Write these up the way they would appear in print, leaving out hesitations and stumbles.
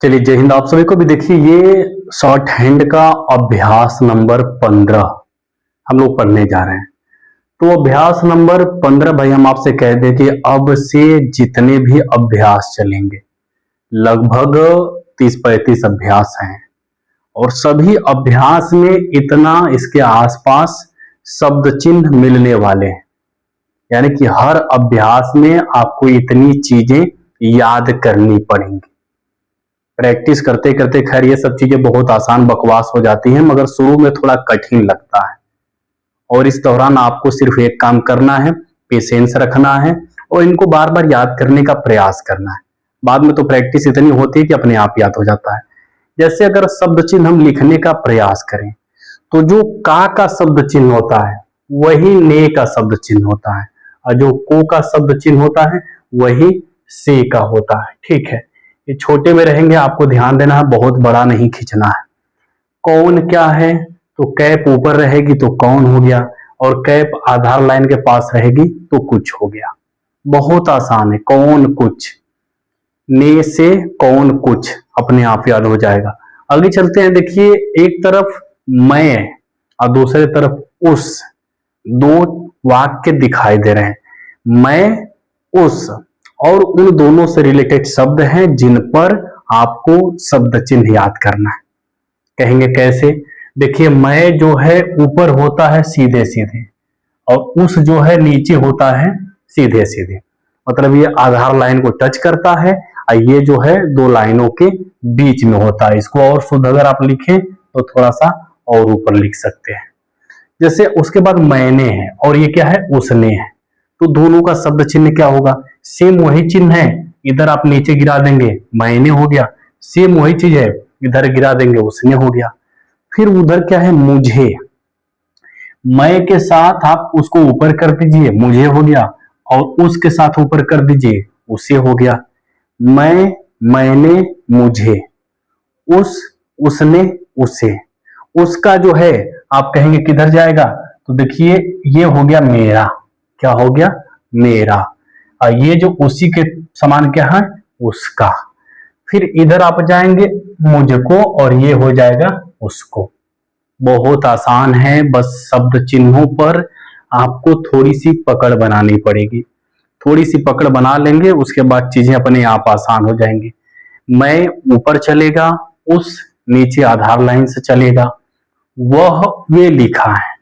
चलिए, जय हिंद आप सभी को भी। देखिए, ये शॉर्ट हैंड का अभ्यास नंबर 15 हम लोग पढ़ने जा रहे हैं। तो अभ्यास नंबर 15 भाई हम आपसे कह दें कि अब से जितने भी अभ्यास चलेंगे लगभग 30-35 अभ्यास हैं और सभी अभ्यास में इतना इसके आसपास शब्द चिन्ह मिलने वाले हैं। यानी कि हर अभ्यास में आपको इतनी चीजें याद करनी पड़ेंगी। प्रैक्टिस करते करते खैर ये सब चीजें बहुत आसान बकवास हो जाती हैं, मगर शुरू में थोड़ा कठिन लगता है। और इस दौरान आपको सिर्फ एक काम करना है, पेशेंस रखना है और इनको बार बार याद करने का प्रयास करना है। बाद में तो प्रैक्टिस इतनी होती है कि अपने आप याद हो जाता है। जैसे अगर शब्द चिन्ह हम लिखने का प्रयास करें तो जो का शब्द चिन्ह होता है वही ने का शब्द चिन्ह होता है और जो को का शब्द चिन्ह होता है वही से का होता है। ठीक है, ये छोटे में रहेंगे, आपको ध्यान देना है, बहुत बड़ा नहीं खींचना है। कौन क्या है तो कैप ऊपर रहेगी तो कौन हो गया और कैप आधार लाइन के पास रहेगी तो कुछ हो गया। बहुत आसान है। कौन कुछ, ने से कौन कुछ अपने आप याद हो जाएगा। आगे चलते हैं। देखिए, एक तरफ मैं और दूसरे तरफ उस, दो वाक्य दिखाई दे रहे हैं। मैं, उस, और उन दोनों से रिलेटेड शब्द हैं जिन पर आपको शब्द चिन्ह याद करना है। कहेंगे कैसे? देखिए, मैं जो है ऊपर होता है सीधे सीधे और उस जो है नीचे होता है सीधे सीधे। मतलब ये आधार लाइन को टच करता है और ये जो है दो लाइनों के बीच में होता है। इसको और शुद्ध अगर आप लिखें तो थोड़ा सा और ऊपर लिख सकते हैं। जैसे उसके बाद मैंने है और ये क्या है? उसने है। तो दोनों का शब्द चिन्ह क्या होगा? सेम वही चिन्ह है, इधर आप नीचे गिरा देंगे मैंने हो गया। सेम वही चीज है, इधर गिरा देंगे उसने हो गया। फिर उधर क्या है? मुझे। मैं के साथ आप उसको ऊपर कर दीजिए, मुझे हो गया, और उसके साथ ऊपर कर दीजिए, उसे हो गया। मैं, मैंने, मुझे, उस, उसने, उसे। उसका जो है आप कहेंगे किधर जाएगा? तो देखिए, ये हो गया मेरा। क्या हो गया? मेरा। और ये जो उसी के समान क्या है? उसका। फिर इधर आप जाएंगे मुझको और ये हो जाएगा उसको। बहुत आसान है, बस शब्द चिन्हों पर आपको थोड़ी सी पकड़ बनानी पड़ेगी। थोड़ी सी पकड़ बना लेंगे, उसके बाद चीजें अपने आप आसान हो जाएंगी। मैं ऊपर चलेगा, उस नीचे आधार लाइन से चलेगा, वह वे लिखा है।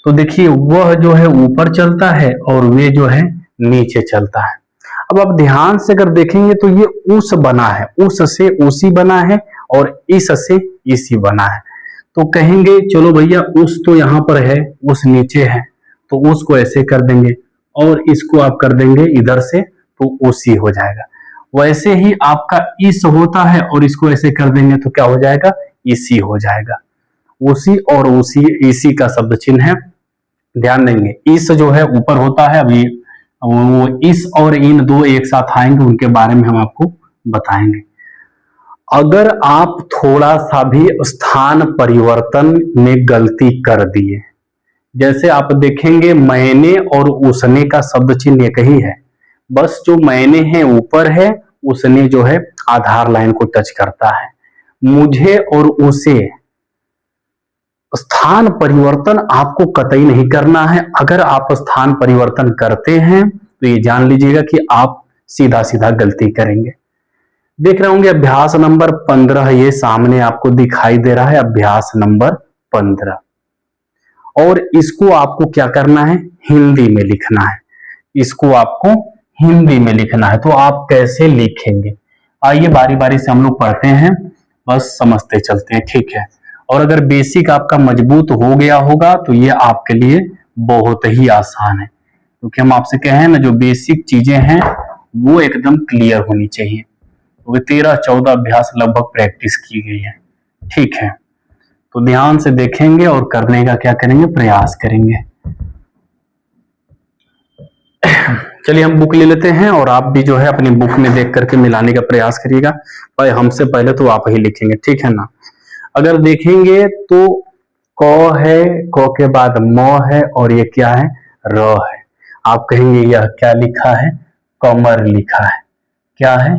तो देखिए, वह जो है ऊपर चलता है और वे जो है नीचे चलता है। अब आप ध्यान से अगर देखेंगे तो ये उस बना है, उस से उसी बना है और इस से इसी बना है। तो कहेंगे चलो भैया, उस तो यहाँ पर है, उस नीचे है, तो उसको ऐसे कर देंगे और इसको आप कर देंगे इधर से तो उसी हो जाएगा। वैसे ही आपका इस होता है और इसको ऐसे कर देंगे तो क्या हो जाएगा? इसी हो जाएगा। उसी और उसी, इसी का शब्द चिन्ह है। ध्यान देंगे, इस जो है ऊपर होता है। अभी वो इस और इन दो एक साथ आएंगे, उनके बारे में हम आपको बताएंगे। अगर आप थोड़ा सा भी स्थान परिवर्तन में गलती कर दिए, जैसे आप देखेंगे मैंने और उसने का शब्द चिन्ह एक ही है, बस जो मैंने है ऊपर है, उसने जो है आधार लाइन को टच करता है। मुझे और उसे स्थान परिवर्तन आपको कतई नहीं करना है। अगर आप स्थान परिवर्तन करते हैं तो ये जान लीजिएगा कि आप सीधा सीधा गलती करेंगे। देख रहे होंगे अभ्यास नंबर 15, ये सामने आपको दिखाई दे रहा है, अभ्यास नंबर 15। और इसको आपको क्या करना है? हिंदी में लिखना है। इसको आपको हिंदी में लिखना है। तो आप कैसे लिखेंगे? आइए बारी बारी से हम लोग पढ़ते हैं, बस समझते चलते हैं। ठीक है, और अगर बेसिक आपका मजबूत हो गया होगा तो ये आपके लिए बहुत ही आसान है, क्योंकि हम आपसे कहे हैं ना, जो बेसिक चीजें हैं वो एकदम क्लियर होनी चाहिए। तो 13-14 अभ्यास लगभग प्रैक्टिस की गई है। ठीक है, तो ध्यान से देखेंगे और करने का क्या करेंगे? प्रयास करेंगे। चलिए हम बुक ले लेते हैं और आप भी जो है अपनी बुक में देख करके मिलाने का प्रयास करिएगा। भाई हमसे पहले तो आप ही लिखेंगे, ठीक है ना? अगर देखेंगे तो क है, क के बाद म है और ये क्या है? र है। आप कहेंगे यह क्या लिखा है? कमर लिखा है। क्या है?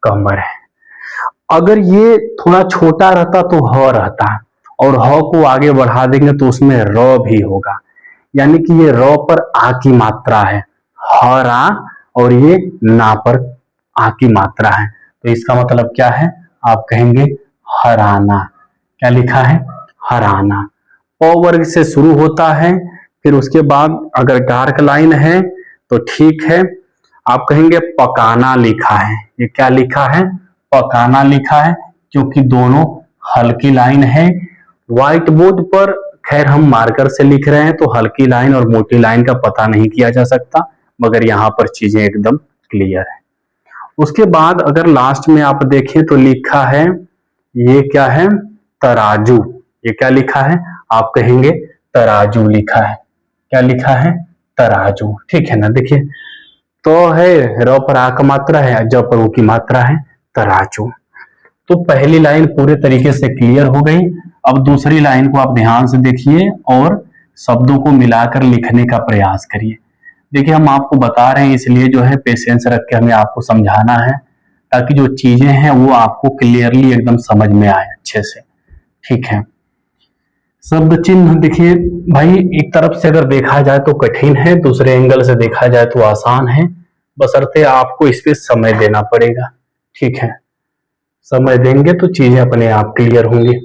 कमर है। अगर ये थोड़ा छोटा रहता तो ह रहता, और ह को आगे बढ़ा देंगे तो उसमें र भी होगा, यानी कि ये र पर आ की मात्रा है, हरा, और ये ना पर आ की मात्रा है, तो इसका मतलब क्या है, आप कहेंगे हराना। क्या लिखा है, हराना। प वर्ग से शुरू होता है, फिर उसके बाद अगर डार्क लाइन है तो ठीक है, आप कहेंगे पकाना लिखा है। ये क्या लिखा है, पकाना लिखा है, क्योंकि दोनों हल्की लाइन है। व्हाइट बोर्ड पर खैर हम मार्कर से लिख रहे हैं तो हल्की लाइन और मोटी लाइन का पता नहीं किया जा सकता, मगर यहाँ पर चीजें एकदम क्लियर है। उसके बाद अगर लास्ट में आप देखें तो लिखा है, ये क्या है, तराजू। ये क्या लिखा है, आप कहेंगे तराजू लिखा है। क्या लिखा है, तराजू। ठीक है ना, देखिए तो है, र पर आ का मात्रा है, ज पर उ की मात्रा है, तराजू। तो पहली लाइन पूरे तरीके से क्लियर हो गई। अब दूसरी लाइन को आप ध्यान से देखिए और शब्दों को मिलाकर लिखने का प्रयास करिए। देखिए हम आपको बता रहे हैं, इसलिए जो है पेशेंस रख के हमें आपको समझाना है, ताकि जो चीजें हैं वो आपको क्लियरली एकदम समझ में आए अच्छे से। ठीक है, शब्द चिन्ह देखिए भाई, एक तरफ से अगर देखा जाए तो कठिन है, दूसरे एंगल से देखा जाए तो आसान है, बशर्ते आपको इस पे समय देना पड़ेगा। ठीक है, समय देंगे तो चीजें अपने आप क्लियर होंगी।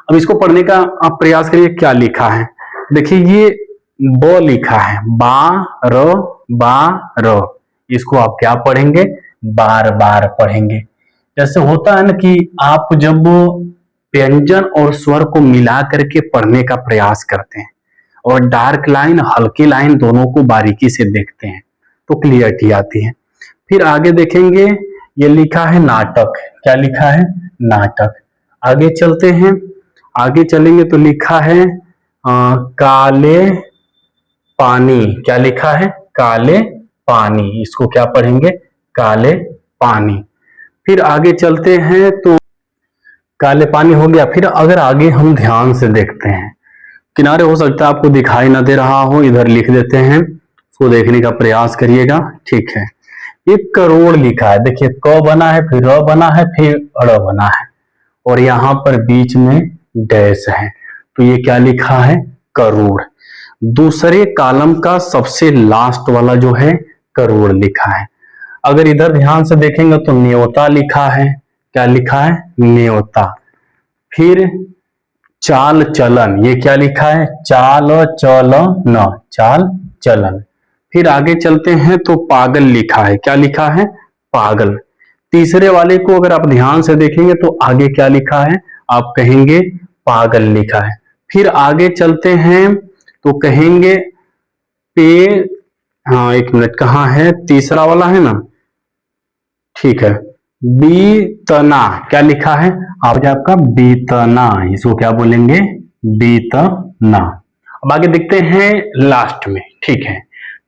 अब इसको पढ़ने का आप प्रयास करिए, क्या लिखा है। देखिए ये ब लिखा है, बा र, इसको आप क्या पढ़ेंगे, बार बार पढ़ेंगे। जैसे होता है ना कि आप जब व्यंजन और स्वर को मिला करके पढ़ने का प्रयास करते हैं और डार्क लाइन हल्की लाइन दोनों को बारीकी से देखते हैं तो क्लियरिटी आती है। फिर आगे देखेंगे, ये लिखा है नाटक। क्या लिखा है, नाटक। आगे चलते हैं, आगे चलेंगे तो लिखा है काले पानी। क्या लिखा है, काले पानी। इसको क्या पढ़ेंगे, काले पानी। फिर आगे चलते हैं तो काले पानी हो गया। फिर अगर आगे हम ध्यान से देखते हैं, किनारे हो सकता है आपको दिखाई ना दे रहा हो, इधर लिख देते हैं, उसको देखने का प्रयास करिएगा। ठीक है, एक करोड़ लिखा है। देखिए क बना है, फिर र बना है, फिर ड़ बना है, और यहाँ पर बीच में डैश है, तो ये क्या लिखा है, करोड़। दूसरे कॉलम का सबसे लास्ट वाला जो है करोड़ लिखा है। अगर इधर ध्यान से देखेंगे तो न्योता लिखा है। क्या लिखा है, न्योता। फिर चाल चलन, ये क्या लिखा है, चाल चलन, चाल चलन। फिर आगे चलते हैं तो पागल लिखा है। क्या लिखा है, पागल। तीसरे वाले को अगर आप ध्यान से देखेंगे तो आगे क्या लिखा है, आप कहेंगे पागल लिखा है। फिर आगे चलते हैं तो कहेंगे पे, हाँ एक मिनट, कहाँ है, तीसरा वाला है ना, ठीक है, बीतना। क्या लिखा है, आप आपका बीतना, इसको क्या बोलेंगे, बीतना। अब आगे देखते हैं लास्ट में। ठीक है,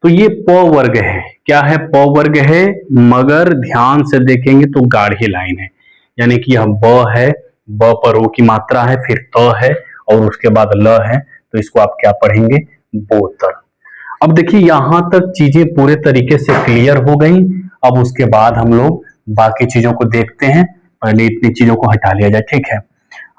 तो ये प वर्ग है। क्या है, प वर्ग है, मगर ध्यान से देखेंगे तो गाढ़ी लाइन है, यानी कि यह ब है, ब पर ओ की मात्रा है, फिर त है और उसके बाद ल है, तो इसको आप क्या पढ़ेंगे, बोतल। अब देखिए यहां तक चीजें पूरे तरीके से क्लियर हो गई। अब उसके बाद हम लोग बाकी चीजों को देखते हैं, पहले इतनी चीजों को हटा लिया जाए। ठीक है,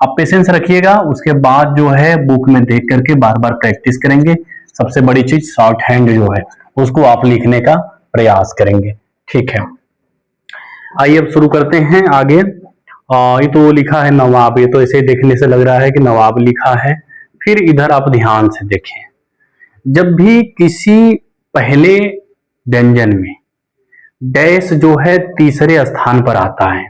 आप पेशेंस रखिएगा, उसके बाद जो है बुक में देख करके बार बार प्रैक्टिस करेंगे। सबसे बड़ी चीज शॉर्ट हैंड जो है उसको आप लिखने का प्रयास करेंगे। ठीक है, आइए अब शुरू करते हैं आगे। ये तो लिखा है नवाब, ये तो ऐसे ही देखने से लग रहा है कि नवाब लिखा है। फिर इधर आप ध्यान से देखें, जब भी किसी पहले व्यंजन में डैश जो है तीसरे स्थान पर आता है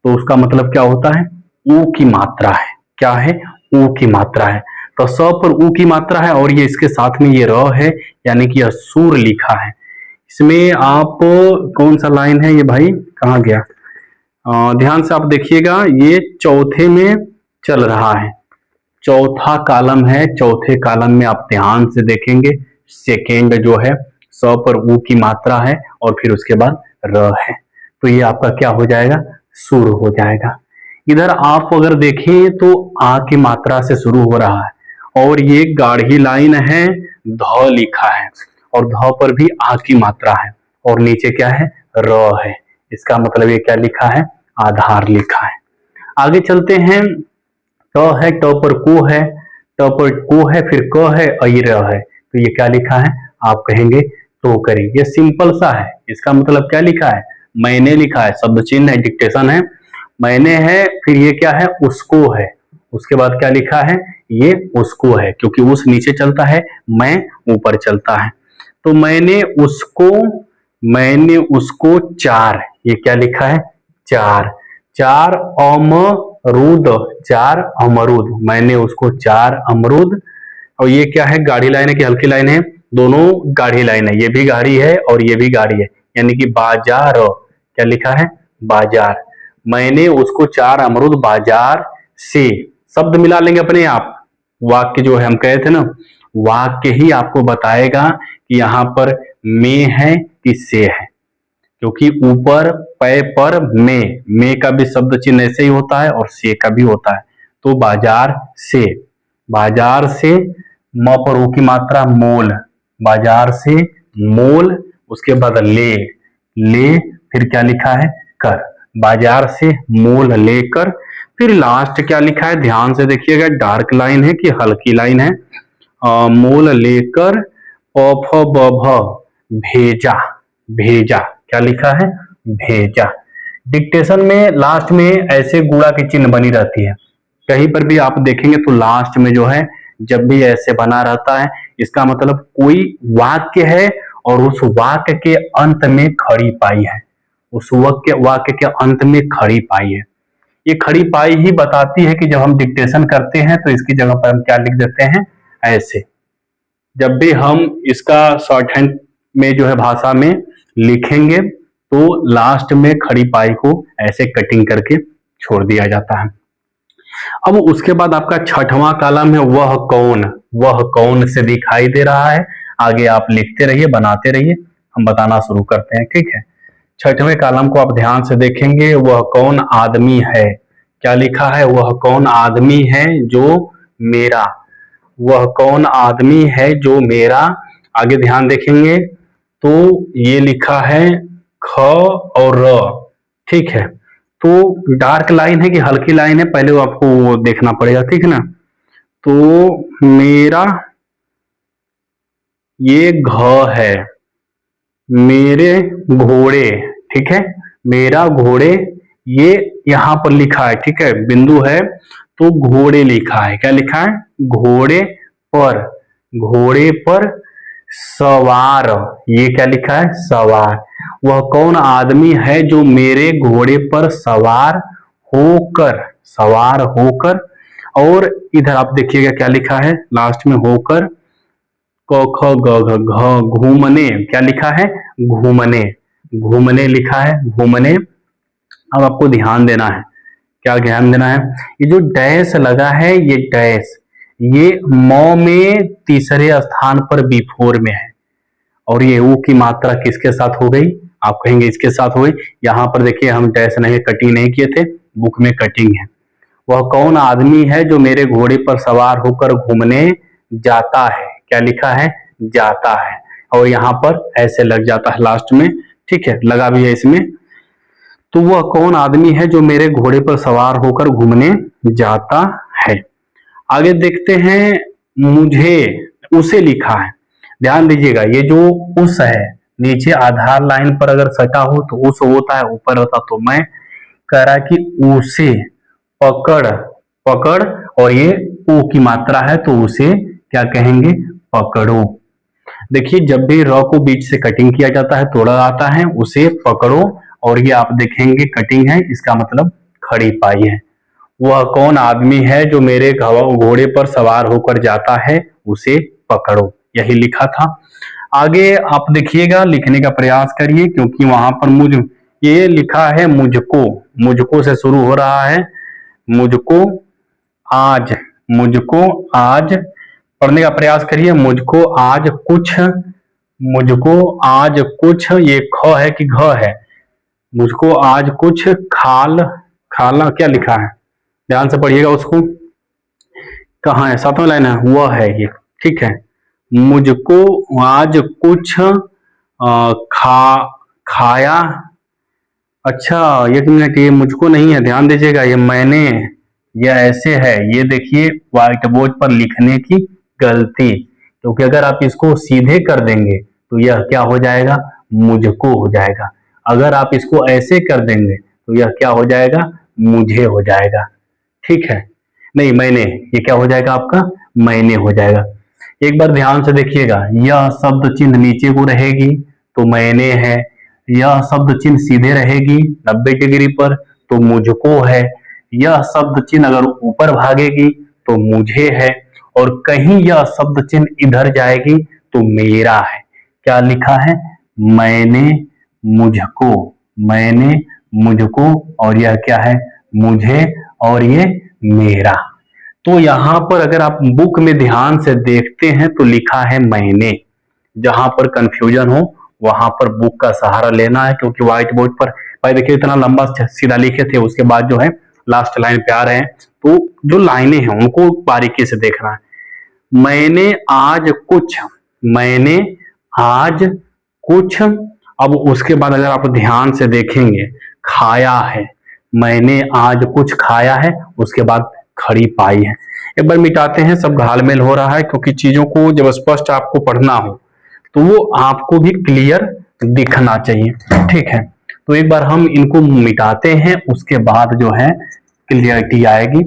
तो उसका मतलब क्या होता है, ऊ की मात्रा है। क्या है, ऊ की मात्रा है। तो स पर ऊ की मात्रा है और ये इसके साथ में ये र है, यानी कि यह सूर लिखा है। इसमें आप कौन सा लाइन है ये भाई, कहाँ गया, ध्यान से आप देखिएगा, ये चौथे में चल रहा है, चौथा कॉलम है। चौथे कॉलम में आप ध्यान से देखेंगे, सेकेंड जो है स पर ऊ की मात्रा है और फिर उसके बाद र है, तो ये आपका क्या हो जाएगा, सुर हो जाएगा। इधर आप अगर देखें तो आ की मात्रा से शुरू हो रहा है और ये गाढ़ी लाइन है, ध लिखा है और ध पर भी आ की मात्रा है और नीचे क्या है, र है। इसका मतलब ये क्या लिखा है, आधार लिखा है। आगे चलते हैं, ट है, ट पर को है, ट पर को है, फिर क है, र है, तो ये क्या लिखा है, आप कहेंगे टोकरी। ये सिंपल सा है, इसका मतलब क्या लिखा है, मैंने लिखा है, शब्द चिन्ह है, डिक्टेशन है, मैंने है, फिर ये क्या है, उसको है, उसके बाद क्या लिखा है, ये उसको है, क्योंकि उस नीचे चलता है, मैं ऊपर चलता है। तो मैंने उसको चार, ये क्या लिखा है, चार, चार अमरूद, चार अमरूद, मैंने उसको चार अमरूद। और ये क्या है, गाढ़ी लाइन है कि हल्की लाइन है, दोनों गाढ़ी लाइन है, ये भी गाढ़ी है और ये भी गाढ़ी है, यानी कि बाजार, क्या लिखा है, बाजार, मैंने उसको चार अमरूद बाजार से, शब्द मिला लेंगे अपने आप, वाक्य जो है हम कहे थे ना, वाक्य ही आपको बताएगा कि यहाँ पर में है कि से है, क्योंकि ऊपर पै पर में का भी शब्द चिन्ह ऐसे ही होता है और से का भी होता है। तो बाजार से, बाजार से, म पर ऊ की मात्रा मोल, बाजार से मोल, उसके बाद ले, फिर क्या लिखा है, कर, बाजार से मोल लेकर, फिर लास्ट क्या लिखा है, ध्यान से देखिएगा, डार्क लाइन है कि हल्की लाइन है, मोल लेकर प फ ब भ भेजा, भेजा, क्या लिखा है, भेजा। डिक्टेशन में लास्ट में ऐसे गुणा की चिन्ह बनी रहती है, कहीं पर भी आप देखेंगे तो लास्ट में जो है जब भी ऐसे बना रहता है, इसका मतलब कोई वाक्य है और उस वाक्य के अंत में खड़ी पाई है, उस वाक्य के अंत में खड़ी पाई है। ये खड़ी पाई ही बताती है कि जब हम डिक्टेशन करते हैं तो इसकी जगह पर हम क्या लिख देते हैं, ऐसे। जब भी हम इसका शॉर्ट हैंड में जो है भाषा में लिखेंगे तो लास्ट में खड़ी पाई को ऐसे कटिंग करके छोड़ दिया जाता है। अब उसके बाद आपका छठवां कॉलम है, वह कौन से दिखाई दे रहा है, आगे आप लिखते रहिए, बनाते रहिए, हम बताना शुरू करते हैं, ठीक है। छठवें कॉलम को आप ध्यान से देखेंगे, वह कौन आदमी है, क्या लिखा है, वह कौन आदमी है जो मेरा, वह कौन आदमी है जो मेरा। आगे ध्यान देखेंगे तो ये लिखा है ख और र, ठीक है। तो डार्क लाइन है कि हल्की लाइन है, पहले वो आपको वो देखना पड़ेगा, ठीक है ना। तो मेरा ये घ है, मेरे घोड़े, ठीक है, मेरा घोड़े, ये यहां पर लिखा है, ठीक है, बिंदु है तो घोड़े लिखा है, क्या लिखा है, घोड़े पर सवार, ये क्या लिखा है, सवार। वह कौन आदमी है जो मेरे घोड़े पर सवार होकर, और इधर आप देखिएगा क्या लिखा है लास्ट में, होकर, क ख ग घ घ, घूमने, क्या लिखा है, घूमने लिखा है, घूमने। अब आपको ध्यान देना है, क्या ध्यान देना है, ये जो डैश लगा है, ये डैश, ये म में तीसरे स्थान पर बिफोर में है, और ये ऊ की मात्रा किसके साथ हो गई, आप कहेंगे इसके साथ हो गई। यहां पर देखिए हम डैश नहीं, कटिंग नहीं किए थे, बुक में कटिंग है। वह कौन आदमी है जो मेरे घोड़े पर सवार होकर घूमने जाता है, क्या लिखा है, जाता है, और यहाँ पर ऐसे लग जाता है लास्ट में, ठीक है, लगा भी है इसमें। तो वह कौन आदमी है जो मेरे घोड़े पर सवार होकर घूमने जाता है। आगे देखते हैं, मुझे, उसे लिखा है, ध्यान दीजिएगा, ये जो उस है नीचे आधार लाइन पर अगर सटा हो तो उस होता है, ऊपर होता तो मैं, कह रहा कि उसे पकड़, और ये ओ की मात्रा है तो उसे क्या कहेंगे, पकड़ो। देखिए जब भी र को बीच से कटिंग किया जाता है, तोड़ा आता है, उसे पकड़ो, और ये आप देखेंगे कटिंग है, इसका मतलब खड़ी पाई है। वह कौन आदमी है जो मेरे घोड़े पर सवार होकर जाता है, उसे पकड़ो, यही लिखा था। आगे आप देखिएगा, लिखने का प्रयास करिए, क्योंकि वहां पर ये लिखा है मुझको से शुरू हो रहा है, मुझको आज पढ़ने का प्रयास करिए, मुझको आज कुछ, ये ख है कि घ है, मुझको आज कुछ खाला, क्या लिखा है, ध्यान से पढ़िएगा उसको, कहाँ है, सातवां लाइन है, वह है ये, ठीक है, मुझको आज कुछ खाया अच्छा, एक मिनट, ये मुझको नहीं है, ध्यान दीजिएगा, ये मैंने, ये ऐसे है, ये देखिए व्हाइट बोर्ड पर लिखने की गलती, क्योंकि अगर आप इसको सीधे कर देंगे तो यह क्या हो जाएगा, मुझको हो जाएगा। अगर आप इसको ऐसे कर देंगे तो यह क्या हो जाएगा, मुझे हो जाएगा। ठीक है, नहीं मैंने, ये क्या हो जाएगा आपका, मैंने हो जाएगा। एक बार ध्यान से देखिएगा, यह शब्द चिन्ह नीचे को रहेगी तो मैंने है, यह शब्द चिन्ह सीधे रहेगी 90 डिग्री पर तो मुझको है, यह शब्द चिन्ह अगर ऊपर भागेगी तो मुझे है, और कहीं यह शब्द चिन्ह इधर जाएगी तो मेरा है। क्या लिखा है, मैंने, मुझको, मैंने, मुझको, और यह क्या है, मुझे, और ये मेरा। तो यहाँ पर अगर आप बुक में ध्यान से देखते हैं तो लिखा है मैंने। जहां पर कंफ्यूजन हो वहां पर बुक का सहारा लेना है, क्योंकि व्हाइट बोर्ड पर भाई देखिए इतना लंबा सीधा लिखे थे, उसके बाद जो है लास्ट लाइन पे आ रहे हैं, तो जो लाइनें हैं उनको बारीकी से देखना है। मैंने आज कुछ, मैंने आज कुछ, अब उसके बाद अगर आप ध्यान से देखेंगे, खाया है, मैंने आज कुछ खाया है, उसके बाद खड़ी पाई है। एक बार मिटाते हैं, सब घालमेल हो रहा है, क्योंकि चीजों को जब स्पष्ट आपको पढ़ना हो तो वो आपको भी क्लियर दिखना चाहिए। ठीक है, तो एक बार हम इनको मिटाते हैं, उसके बाद जो है क्लियरिटी आएगी।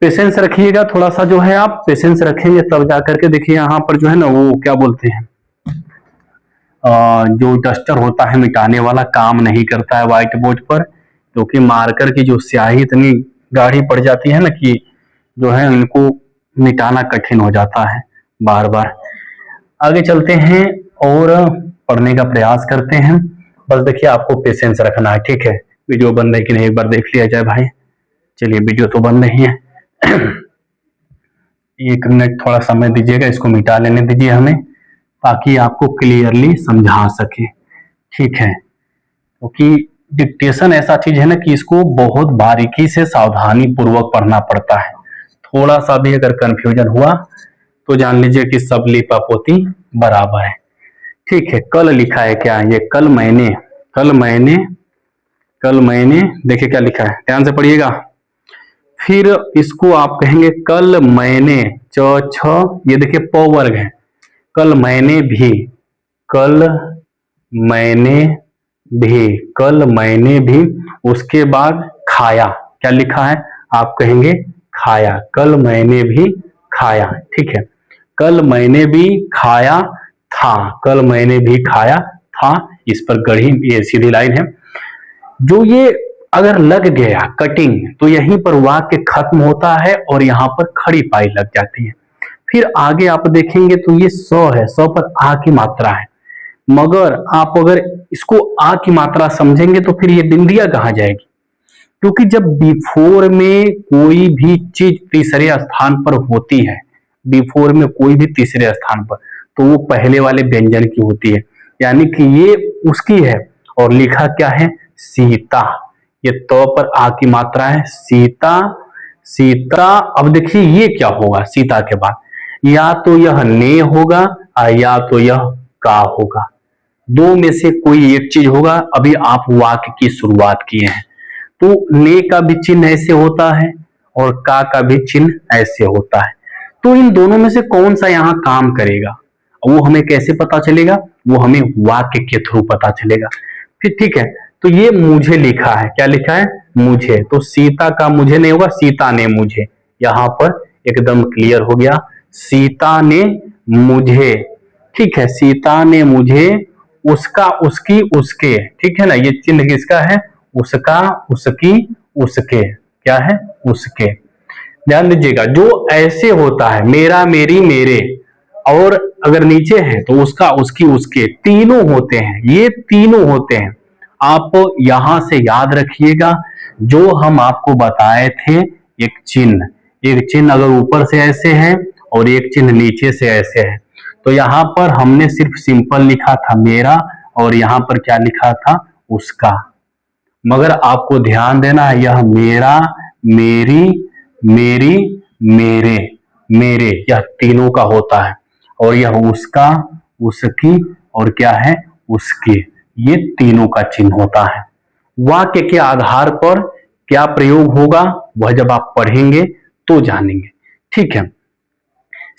पेशेंस रखिएगा थोड़ा सा, जो है आप पेशेंस रखेंगे तब जाकर के देखिए यहाँ पर जो है ना वो क्या बोलते हैं, जो डस्टर होता है मिटाने वाला काम नहीं करता है व्हाइट बोर्ड पर, क्योंकि मार्कर की जो स्याही इतनी गाढ़ी पड़ जाती है ना कि जो है इनको मिटाना कठिन हो जाता है बार बार। आगे चलते हैं और पढ़ने का प्रयास करते हैं। बस देखिए आपको पेशेंस रखना है। ठीक है, वीडियो बंद है कि नहीं एक बार देख लिया जाए भाई। चलिए, वीडियो तो बंद नहीं है। 1 मिनट थोड़ा समय दीजिएगा, इसको मिटा लेने दीजिए हमें, ताकि आपको क्लियरली समझा सके। ठीक है, क्योंकि डिक्टेशन ऐसा चीज है ना कि इसको बहुत बारीकी से सावधानी पूर्वक पढ़ना पड़ता है। थोड़ा सा भी अगर कंफ्यूजन हुआ तो जान लीजिए कि सब लिपापोती बराबर है। ठीक है, कल लिखा है क्या, ये कल मैंने, कल मैंने, कल मैंने, देखिए क्या लिखा है, ध्यान से पढ़िएगा। फिर इसको आप कहेंगे कल मैंने, च छ, ये देखिए प वर्ग है, कल मैंने भी, कल मैंने भी, कल मैंने भी, उसके बाद खाया, क्या लिखा है, आप कहेंगे खाया, कल मैंने भी खाया। ठीक है, कल मैंने भी खाया था, कल मैंने भी खाया था, इस पर गढ़ी ये सीधी लाइन है। जो ये अगर लग गया कटिंग तो यहीं पर वाक्य खत्म होता है और यहाँ पर खड़ी पाई लग जाती है। फिर आगे आप देखेंगे तो ये स है, स पर आ की मात्रा है, मगर आप अगर इसको आ की मात्रा समझेंगे तो फिर ये बिंदिया कहाँ जाएगी, क्योंकि जब बिफोर में कोई भी चीज तीसरे स्थान पर होती है, बिफोर में कोई भी तीसरे स्थान पर, तो वो पहले वाले व्यंजन की होती है, यानी कि ये उसकी है। और लिखा क्या है, सीता, ये तो पर आ की मात्रा है, सीता, सीता। अब देखिए ये क्या होगा सीता के बाद, या तो यह ने होगा या तो यह का होगा, दो में से कोई एक चीज होगा। अभी आप वाक्य की शुरुआत किए हैं तो ने का भी चिन्ह ऐसे होता है और का भी चिन्ह ऐसे होता है, तो इन दोनों में से कौन सा यहाँ काम करेगा वो हमें कैसे पता चलेगा, वो हमें वाक्य के थ्रू पता चलेगा। फिर ठीक है, तो ये मुझे लिखा है, क्या लिखा है, मुझे, तो सीता का मुझे नहीं होगा, सीता ने मुझे, यहां पर एकदम क्लियर हो गया, सीता ने मुझे। ठीक है, सीता ने मुझे, उसका, उसकी, उसके, ठीक है ना, ये चिन्ह किसका है, उसका, उसकी, उसके, क्या है, उसके। ध्यान दीजिएगा, जो ऐसे होता है मेरा, मेरी, मेरे, और अगर नीचे है तो उसका, उसकी, उसके, तीनों होते हैं, ये तीनों होते हैं। आप यहां से याद रखिएगा जो हम आपको बताए थे, एक चिन्ह, एक चिन्ह अगर ऊपर से ऐसे है और एक चिन्ह नीचे से ऐसे है, तो यहां पर हमने सिर्फ सिंपल लिखा था मेरा और यहां पर क्या लिखा था, उसका। मगर आपको ध्यान देना है, यह मेरा, मेरी, मेरी, मेरे, मेरे, यह तीनों का होता है, और यह उसका, उसकी, और क्या है, उसके, ये तीनों का चिन्ह होता है। वाक्य के आधार पर क्या प्रयोग होगा वह जब आप पढ़ेंगे तो जानेंगे। ठीक है,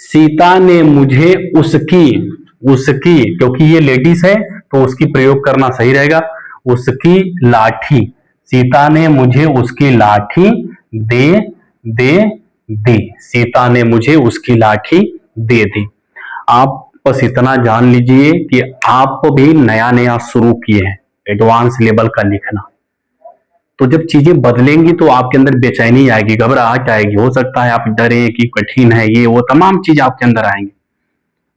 सीता ने मुझे उसकी, उसकी क्योंकि ये लेडीज है तो उसकी प्रयोग करना सही रहेगा, उसकी लाठी, सीता ने मुझे उसकी लाठी दे दे दी, सीता ने मुझे उसकी लाठी दे दी। आप बस इतना जान लीजिए कि आप भी नया नया शुरू किए हैं एडवांस लेवल का लिखना, तो जब चीजें बदलेंगी तो आपके अंदर बेचैनी आएगी, घबराहट आएगी, हो सकता है आप डरे कि कठिन है, ये वो तमाम चीज आपके अंदर आएंगी।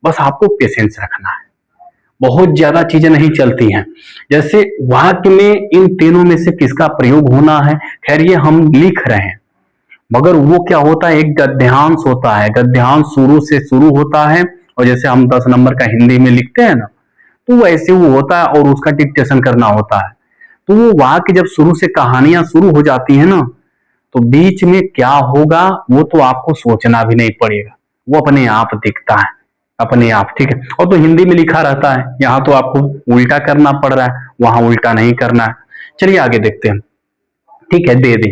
बस आपको पेशेंस रखना है, बहुत ज्यादा चीजें नहीं चलती हैं। जैसे वाक्य में इन तीनों में से किसका प्रयोग होना है, खैर ये हम लिख रहे हैं, मगर वो क्या होता है, एक गद्यांश होता है, गद्यांश शुरू से शुरू होता है, और जैसे हम 10 नंबर का हिंदी में लिखते हैं ना, तो वैसे वो होता है और उसका डिक्टेशन करना होता है। तो वो वाक्य जब शुरू से कहानियां शुरू हो जाती है ना, तो बीच में क्या होगा वो तो आपको सोचना भी नहीं पड़ेगा, वो अपने आप दिखता है, अपने आप। ठीक है, और तो हिंदी में लिखा रहता है, यहाँ तो आपको उल्टा करना पड़ रहा है, वहां उल्टा नहीं करना है। चलिए आगे देखते हैं। ठीक है, दे दे।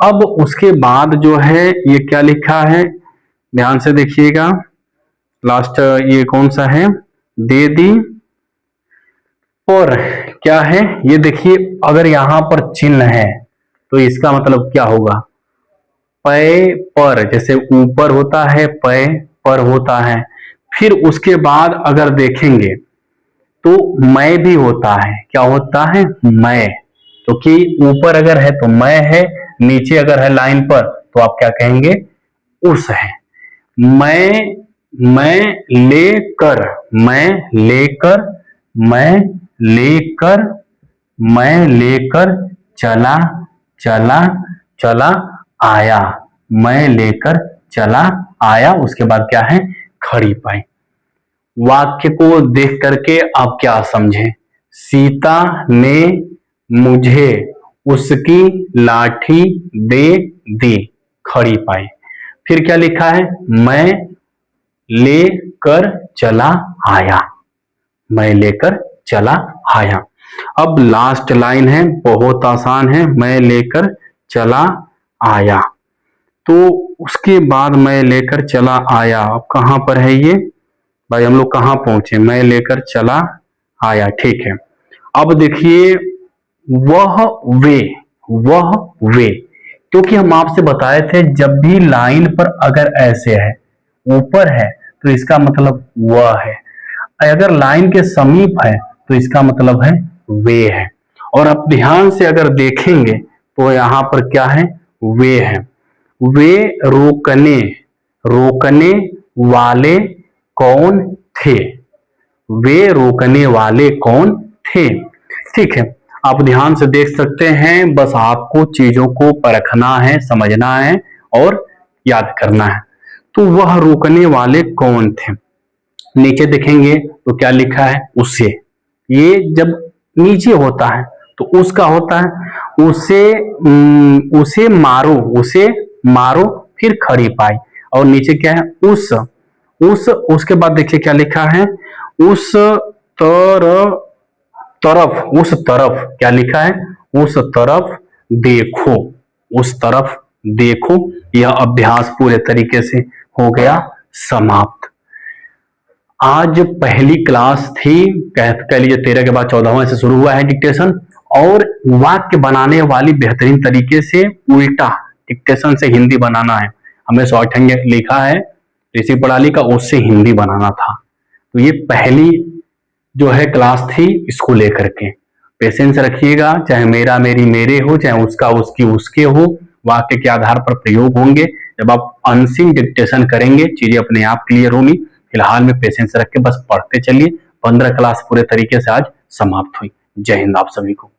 अब उसके बाद जो है ये क्या लिखा है, ध्यान से देखिएगा, लास्ट ये कौन सा है, दे दी। और क्या है ये देखिए, अगर यहां पर चिन्ह है तो इसका मतलब क्या होगा, पै पर, जैसे ऊपर होता है पै पर होता है, फिर उसके बाद अगर देखेंगे तो मैं भी होता है, क्या होता है, मैं, क्योंकि ऊपर अगर है तो मैं है, नीचे अगर है लाइन पर तो आप क्या कहेंगे, उस है। मैं लेकर, मैं लेकर, मैं लेकर, मैं लेकर चला चला चला आया, मैं लेकर चला आया। उसके बाद क्या है, खड़ी पाई। वाक्य को देख करके आप क्या समझें, सीता ने मुझे उसकी लाठी दे दी, खड़ी पाई। फिर क्या लिखा है, मैं लेकर चला आया, मैं लेकर चला आया। अब लास्ट लाइन है, बहुत आसान है, मैं लेकर चला आया। तो उसके बाद मैं लेकर चला आया, अब कहां पर है ये भाई, हम लोग कहां पहुंचे, मैं लेकर चला आया। ठीक है, अब देखिए वह वे, वह वे, क्योंकि हम आपसे बताए थे जब भी लाइन पर अगर ऐसे है, ऊपर है, तो इसका मतलब वह है, अगर लाइन के समीप है तो इसका मतलब है वे है। और आप ध्यान से अगर देखेंगे तो यहां पर क्या है, वे है। वे रोकने, रोकने वाले कौन थे, वे रोकने वाले कौन थे। ठीक है, आप ध्यान से देख सकते हैं, बस आपको चीजों को परखना है, समझना है और याद करना है। तो वह रोकने वाले कौन थे, नीचे देखेंगे तो क्या लिखा है, उसे, ये जब नीचे होता है तो उसका होता है, उसे मारो, उसे मारो, फिर खड़ी पाई। और नीचे क्या है, उस उसके बाद देखिए क्या लिखा है, उस तरफ, उस तरफ क्या लिखा है, उस तरफ देखो, उस तरफ देखो। यह अभ्यास पूरे तरीके से हो गया समाप्त। आज पहली क्लास थी, कह लीजिए 13 के बाद 14वां से शुरू हुआ है डिक्टेशन, और वाक्य बनाने वाली बेहतरीन तरीके से उल्टा डिक्टेशन से हिंदी बनाना है। हमें शॉर्ट हैंड लिखा है ऋषि प्रणाली का, उससे हिंदी बनाना था। तो ये पहली जो है क्लास थी, इसको लेकर के पेशेंस रखिएगा, चाहे मेरा मेरी मेरे हो, चाहे उसका उसकी उसके हो, वाक्य के आधार पर प्रयोग होंगे। जब आप अनसीन डिक्टेशन करेंगे चीजें अपने आप क्लियर होंगी। फिलहाल में पेशेंस रख के बस पढ़ते चलिए। 15 क्लास पूरे तरीके से आज समाप्त हुई। जय हिंद आप सभी को।